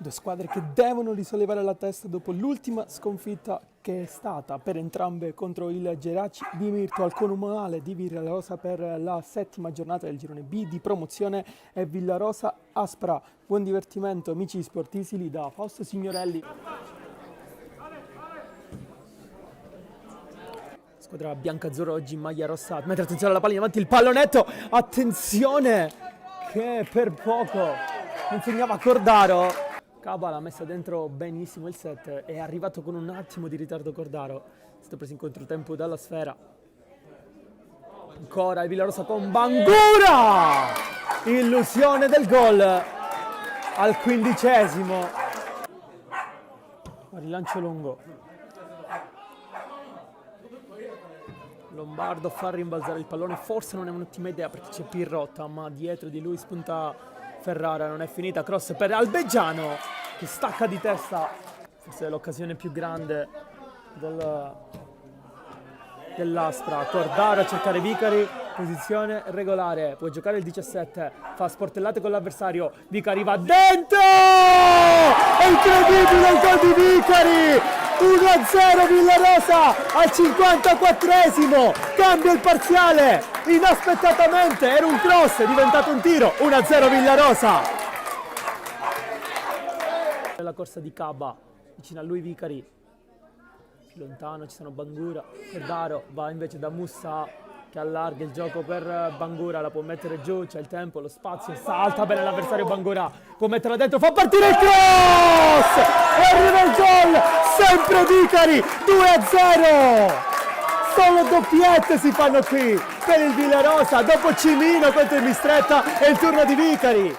Due squadre che devono risollevare la testa dopo l'ultima sconfitta che è stata per entrambe contro il Geraci di Mirto al Comunale di Villarosa per la settima giornata del girone B di promozione e Villarosa Aspra. Buon divertimento amici sportivi lì da Fausto Signorelli. Squadra bianca-azzurra oggi in maglia rossa, mentre attenzione alla palla in avanti, il pallonetto, attenzione che per poco non segnava Cordaro. Caba l'ha messa dentro benissimo il set, è arrivato con un attimo di ritardo Cordaro, è stato preso in controtempo dalla sfera. Ancora il Villarosa con Bangura, illusione del gol al 15esimo. Rilancio lungo, Lombardo fa rimbalzare il pallone, forse non è un'ottima idea perché c'è Pirrotta, ma dietro di lui spunta Ferrara, non è finita, cross per Albeggiano che stacca di testa, forse è l'occasione più grande dell'Aspra. Cordaro a cercare Vicari, posizione regolare, può giocare il 17, fa sportellate con l'avversario, Vicari va dentro, è incredibile il gol di Vicari, 1-0 Villarosa al 54esimo, cambia il parziale, inaspettatamente, era un cross, è diventato un tiro, 1-0 Villarosa. La corsa di Caba, vicino a lui Vicari, più lontano ci sono Bangura, Cordaro va invece da Mussa che allarga il gioco per Bangura, la può mettere giù, c'è il tempo, lo spazio, salta bene l'avversario Bangura, può metterla dentro, fa partire il cross e arriva il gol, sempre Vicari, 2-0, solo doppiette si fanno qui per il Villarosa, dopo Cimino contro il Mistretta è il turno di Vicari.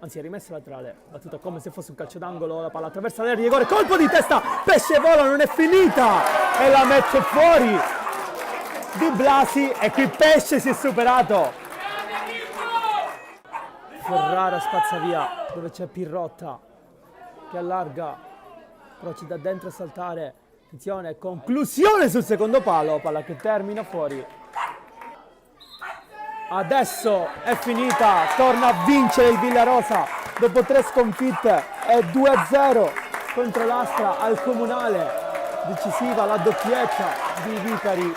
Anzi è rimessa laterale, battuta come se fosse un calcio d'angolo, la palla attraversa l'area di rigore, colpo di testa, Pesce vola, non è finita e la mette fuori Di Blasi e qui Pesce si è superato. Ferrara spazza via dove c'è Pirrotta che allarga, però ci da dentro a saltare, attenzione, conclusione sul secondo palo, palla che termina fuori. Adesso è finita, torna a vincere il Villarosa dopo 3 sconfitte, è 2-0 contro l'Aspra al Comunale, decisiva la doppietta di Vicari.